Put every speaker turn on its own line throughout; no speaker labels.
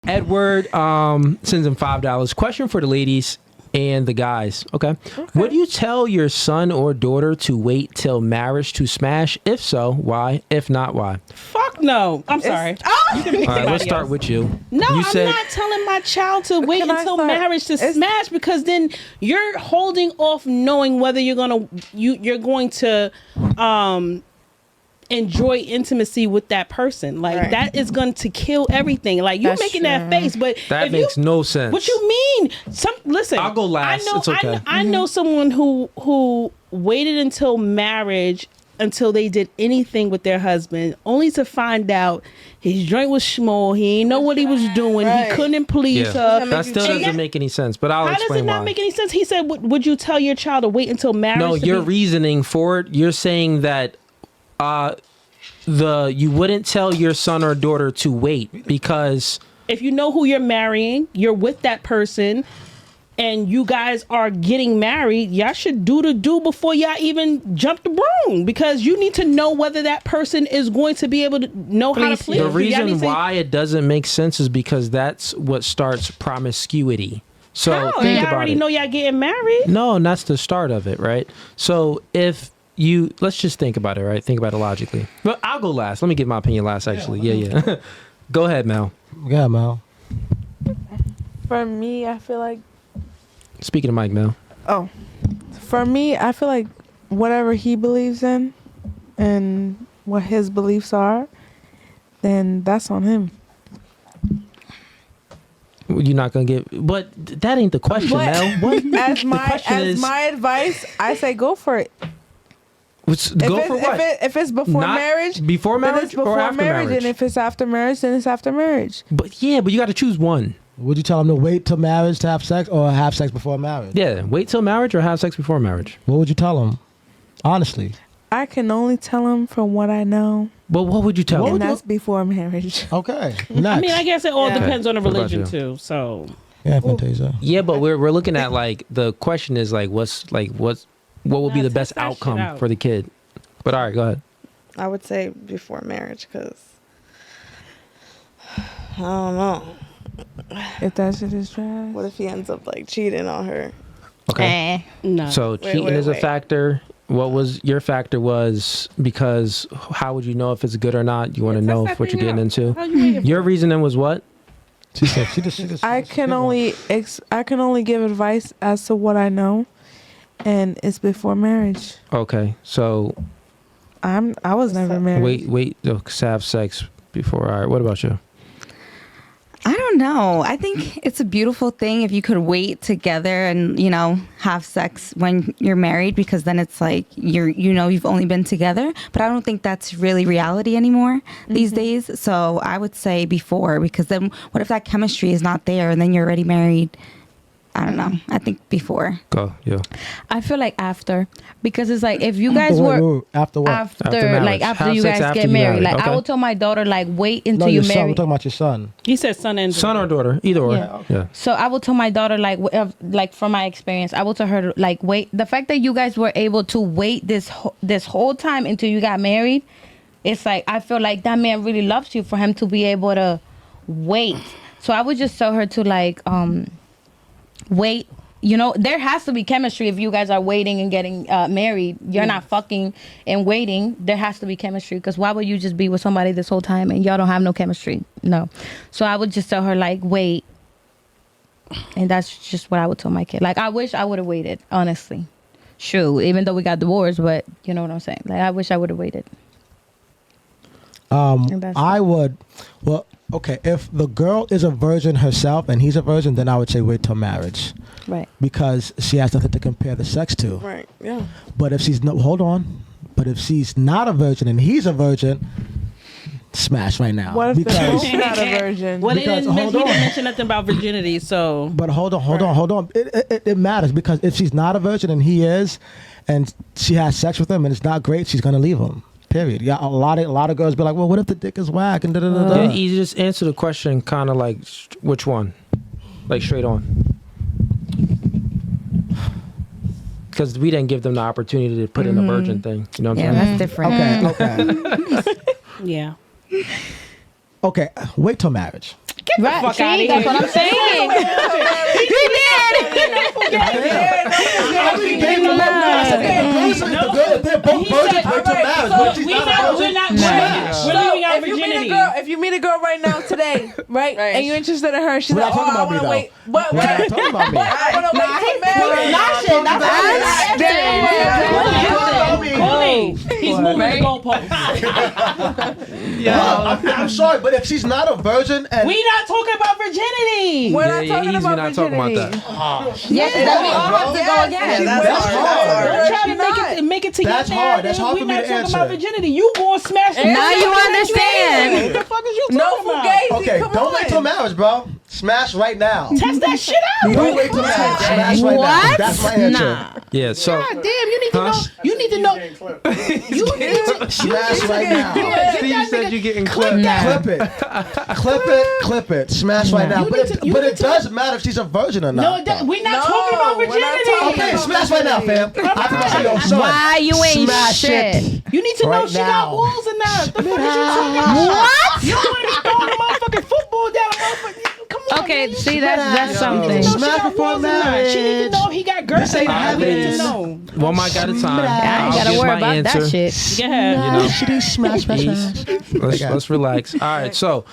Edward sends him $5. Question for the ladies and the guys. Okay. Would you tell your son or daughter to wait till marriage to smash? If so, why? If not, why?
Fuck no. I'm sorry.
All right, let's start with you.
No,
I'm
not telling my child to wait until marriage to smash, because then you're holding off knowing whether you're going to enjoy intimacy with that person. Like that is going to kill everything. Like you're making that face, but
that makes no sense.
What you mean? Listen,
I'll go last. It's okay.
I know someone who waited until marriage until they did anything with their husband, only to find out his joint was small. He ain't know what he was doing. He couldn't please her.
That still doesn't make any sense, but I'll explain why.
How does it not make any sense? He said, would you tell your child to wait until marriage?
No, your reasoning for it, you're saying that you wouldn't tell your son or daughter to wait because
if you know who you're marrying, you're with that person, and you guys are getting married, y'all should do the do before y'all even jump the broom, because you need to know whether that person is going to be able to know how to please.
The reason why it doesn't make sense is because that's what starts promiscuity. So think about it.
I already know y'all getting married.
No, that's the start of it, right? So if let's just think about it, right? Think about it logically. But I'll go last. Let me give my opinion last, actually. Yeah. Go ahead, Mel.
Yeah, Mel.
For me, I feel like...
Speaking of Mike, Mel.
Oh. For me, I feel like whatever he believes in and what his beliefs are, then that's on him.
You're not going to get... But that ain't the question, Mel. What?
As my advice, I say go for it.
Go for what?
If it's before marriage,
before marriage,
then it's before
or after marriage?
And if it's after marriage, then it's after marriage.
But you got to choose one.
Would you tell him to wait till marriage to have sex, or have sex before marriage?
Yeah, wait till marriage or have sex before marriage.
What would you tell him? Honestly.
I can only tell him from what I know.
But what would you tell him?
And that's before marriage.
Okay.
Next. I mean, I guess it all depends on the religion too. So.
Yeah, Fantasia.
Yeah, but we're looking at like the question is like what will be the best outcome for the kid? But all right, go ahead.
I would say before marriage, because I don't know.
If that shit is trash.
What if he ends up like cheating on her?
Okay.
No.
So cheating is a factor. What was your factor was because how would you know if it's good or not? You want to know what you're getting into. Your reasoning was what?
She said she just
I can only give advice as to what I know, and it's before marriage.
Okay, so
I was never married.
Wait, have sex before. All right, what about you?
I don't know. I think it's a beautiful thing if you could wait together and, have sex when you're married, because then it's like you've only been together. But I don't think that's really reality anymore these days. So I would say before, because then what if that chemistry is not there and then you're already married? I don't know. I think before.
Go, yeah.
I feel like after, because it's like if you guys were
after what?
After you guys get married. Like I will tell my daughter, like wait until you marry.
We're talking about your son.
He said son and daughter.
Son or daughter, either or. Yeah.
So I will tell my daughter, like from my experience, I will tell her like wait. The fact that you guys were able to wait this whole time until you got married, it's like I feel like that man really loves you for him to be able to wait. So I would just tell her to wait. There has to be chemistry if you guys are waiting and getting married. You're not fucking and waiting. There has to be chemistry, because why would you just be with somebody this whole time and y'all don't have no chemistry? No. So I would just tell her like wait, and that's just what I would tell my kid. Like I wish I would have waited, honestly. True, even though we got divorced, but you know what I'm saying. Like I wish I would have waited.
I would. Well, okay. If the girl is a virgin herself and he's a virgin, then I would say wait till marriage.
Right.
Because she has nothing to compare the sex to.
Right. Yeah.
But if she's But if she's not a virgin and he's a virgin, smash right now.
What if they're both not a virgin?
Well, he didn't mention nothing about virginity, so.
But hold on. It matters, because if she's not a virgin and he is, and she has sex with him and it's not great, she's gonna leave him. Period. Yeah, a lot of girls be like, well, what if the dick is whack and da da da da.
Yeah, you just answer the question kind of like which one, like straight on. Because we didn't give them the opportunity to put in a virgin thing. You know what I'm saying?
That's different.
Okay.
Yeah.
Okay, wait till marriage.
Get
Right.
fuck
See,
outta
that's
here.
what I'm saying.
If they're both virgins, wait till marriage. What if she's not a virgin?
We're leaving our virginity.
If you meet a girl right now today, right, and you're interested in her, she's
We're
like,
not
oh,
talking
I
about me,
want to
though.
wait. But
We're not talking about me.
I want to wait till marriage.
Cody, he's moving the goalposts.
I'm sorry, but if she's not a virgin and
We not talking about virginity.
We're not talking
we're
about
not talking about
virginity.
that.
Yes, that we all have to go again.
that's hard.
Don't try to make it to
That's
your
hard. That's
narrative.
hard
We
for me
not
to
talking
answer.
about virginity. You gonna smash the
Now you
What
understand.
the fuck is you
No
talking about?
fugazi.
okay,
Come
don't
on.
wait till marriage, bro. Smash right now.
Test that shit out.
Don't wait till marriage. Smash right now.
What?
That's my answer.
Nah.
Yeah, so
God damn, you need to know. You need to know. You need to
Smash right now.
Steve said you're getting clipped.
Clip it. Clip it. Smash right now.
You
But
need to- you need
it
to-
doesn't matter if she's a virgin or
No,
not.
we're not
No,
talking about
we're not
virginity.
talking
Okay, smash right now, fam. I think I say, yo, son.
Why you ain't
smash
shit?
it.
You need to know
Right
she got
now.
walls or not. The fuck is you talking about?
What?
You don't want to be throwing a motherfucking football down a motherfucking. Come on,
Okay,
man.
see, that's something.
She
Smash
got
before
walls or not. She need to know he got girls.
ain't
We need to
habits.
know.
one mic at a time.
I ain't gotta worry about that shit.
Go ahead.
You know,
Smash.
let's relax. All right, so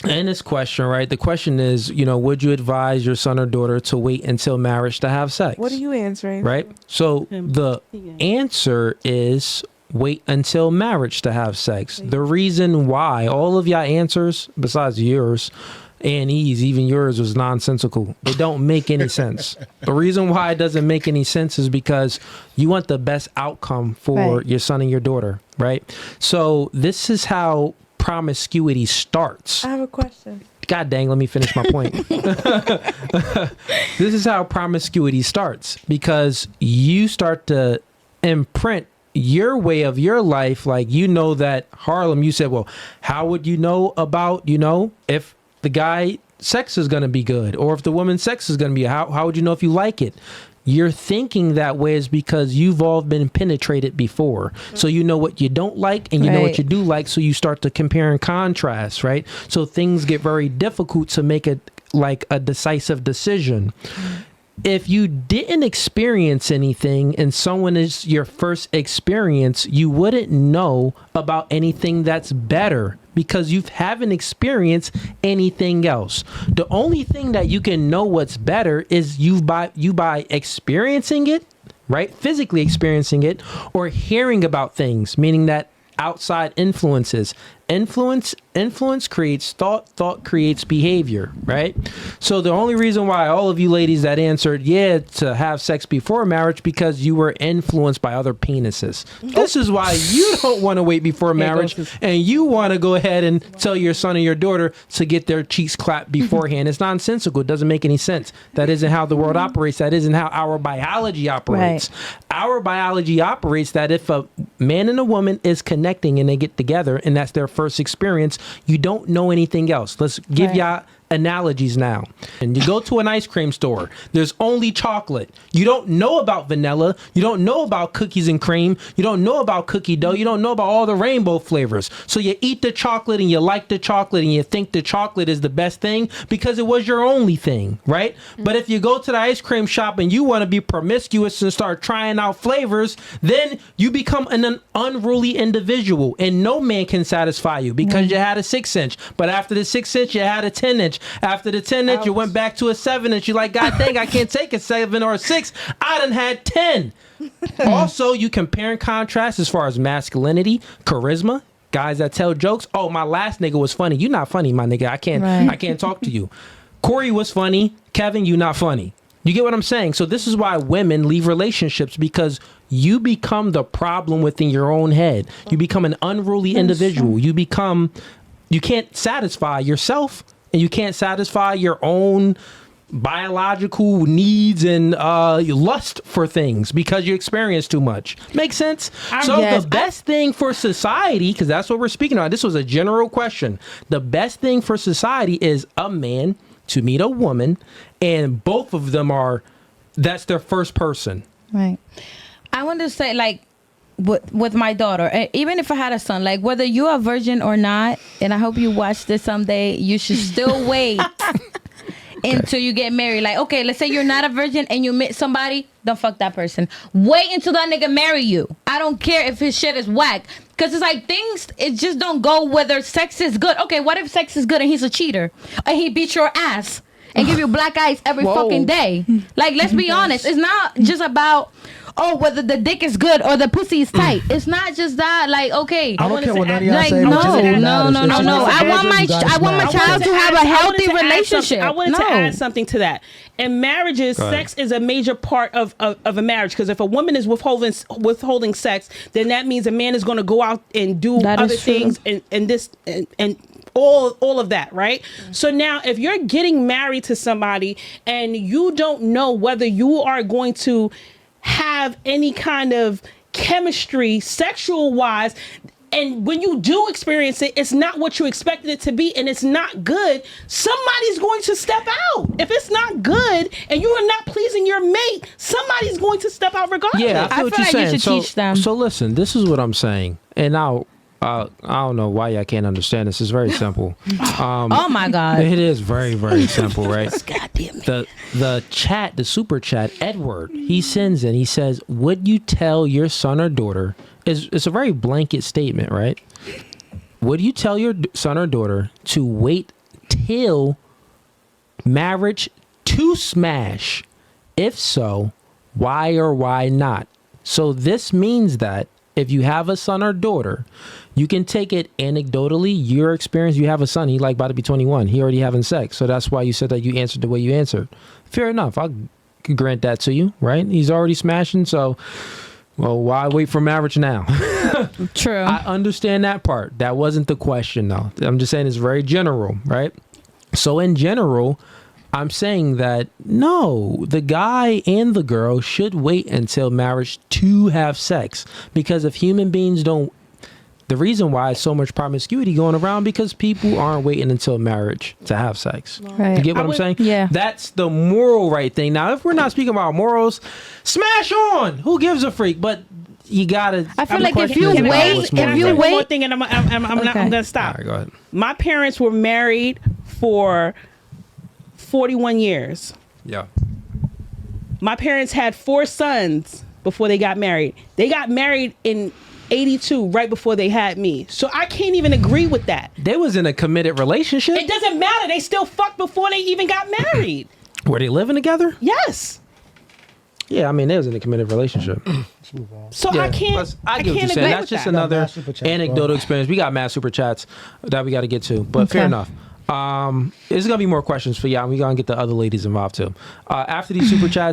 in this question, right? The question is, would you advise your son or daughter to wait until marriage to have sex?
What are you answering?
Right. So the answer is wait until marriage to have sex. The reason why all of y'all answers, besides yours, Annie's, even yours, was nonsensical. It don't make any sense. The reason why it doesn't make any sense is because you want the best outcome for
Right.
your son and your daughter, right? So this is how promiscuity starts.
I have a question.
God dang, let me finish my point. This is how promiscuity starts, because you start to imprint your way of your life. Like, that Harlem, you said, well, how would you know about, if the guy sex is going to be good, or if the woman's sex is going to be, how would you know if you like it? You're thinking that way is because you've all been penetrated before. So you know what you don't like and you know what
Right.
you do like. So you start to compare and contrast, right? So things get very difficult to make it like a decisive decision. If you didn't experience anything and someone is your first experience, you wouldn't know about anything that's better because you haven't experienced anything else. The only thing that you can know what's better is you by experiencing it, right? Physically experiencing it, or hearing about things, meaning that outside influences. Influence creates thought creates behavior, right? So the only reason why all of you ladies that answered yeah to have sex before marriage, because you were influenced by other penises. This is why you don't want to wait before marriage, and you want to go ahead and tell your son or your daughter to get their cheeks clapped beforehand. It's nonsensical. It doesn't make any sense. That isn't how the world operates. That isn't how our biology operates. Our biology operates that if a man and a woman is connecting and they get together and that's their first experience, you don't know anything else. Let's give y'all analogies now. And you go to an ice cream store, there's only chocolate. You don't know about vanilla. You don't know about cookies and cream. You don't know about cookie dough. You don't know about all the rainbow flavors. So you eat the chocolate and you like the chocolate and you think the chocolate is the best thing because it was your only thing, right? But if you go to the ice cream shop and you want to be promiscuous and start trying out flavors, then you become an unruly individual and no man can satisfy you because you had a 6-inch. But after the 6-inch, you had a 10-inch. After the 10-inch, you went back to a 7-inch. You're like, God dang, I can't take a 7 or a 6. I done had 10. Also, you compare and contrast as far as masculinity, charisma. Guys that tell jokes. Oh, my last nigga was funny. You not funny, my nigga. I can't talk to you. Corey was funny. Kevin, you not funny. You get what I'm saying? So this is why women leave relationships, because you become the problem within your own head. You become an unruly individual. You can't satisfy yourself, and you can't satisfy your own biological needs and lust for things because you experience too much. Makes sense? The best thing for society, because that's what we're speaking about, this was a general question. The best thing for society is a man to meet a woman, and both of them that's their first person.
Right. I want to say, like, with my daughter, even if I had a son, like whether you're a virgin or not, and I hope you watch this someday, you should still wait until you get married. Like, okay, let's say you're not a virgin and you meet somebody, don't fuck that person. Wait until that nigga marry you. I don't care if his shit is whack. Because it's like things, it just don't go whether sex is good. Okay, what if sex is good and he's a cheater? And he beats your ass and give you black eyes every fucking day? Like, let's be honest. It's not just about, whether the dick is good or the pussy is tight. It's not just that. Like, okay.
I don't care what none of y'all
like,
say.
no.
I
I want my child to have a healthy relationship.
I wanted to add something to that. In marriages, sex is a major part of a marriage, because if a woman is withholding sex, then that means a man is going to go out and do other things and all of that, right? So now if you're getting married to somebody and you don't know whether you are going to have any kind of chemistry sexual wise, and when you do experience it, it's not what you expected it to be, and it's not good, somebody's going to step out. If it's not good and you are not pleasing your mate, somebody's going to step out regardless.
Yeah, I feel what you're
like
saying.
you should teach them.
So listen, this is what I'm saying, and now I don't know why y'all can't understand this. It's very simple.
Oh my God.
It is very, very simple, right?
God damn it.
The super chat, Edward, he sends in, he says, would you tell your son or daughter, it's a very blanket statement, right? Would you tell your son or daughter to wait till marriage to smash? If so, why or why not? So this means that if you have a son or daughter, you can take it anecdotally, your experience. You have a son, he like about to be 21. He already having sex. So that's why you said that you answered the way you answered. Fair enough. I'll grant that to you, right? He's already smashing. So, well, why wait for marriage now?
True.
I understand that part. That wasn't the question, though. I'm just saying it's very general, right? So in general, I'm saying that no, the guy and the girl should wait until marriage to have sex, because if human beings don't, the reason why it's so much promiscuity going around, because people aren't waiting until marriage to have sex.
Right.
You get what I'm saying?
Yeah.
That's the moral right thing. Now, if we're not speaking about morals, smash on. Who gives a freak? But you gotta.
I feel
the
like if
question
you
is about
wait,
what's
if
moral.
you
One more
wait,
thing, and I'm going to stop.
All right, go ahead.
My parents were married for 41 years.
Yeah.
My parents had 4 sons before they got married. They got married in 82, right before they had me. So I can't even agree with that.
They was in a committed relationship.
It doesn't matter. They still fucked before they even got married.
Were they living together?
Yes.
Yeah, I mean, they was in a committed relationship.
So
Yeah,
I can't.
plus, I get what
can't
you're saying.
agree
That's
with
just
that.
another
Mass super chats,
anecdotal
bro.
experience. We got mass super chats that we got to get to, but fair enough. There's gonna be more questions for y'all. And we gonna get the other ladies involved too. After these super chats.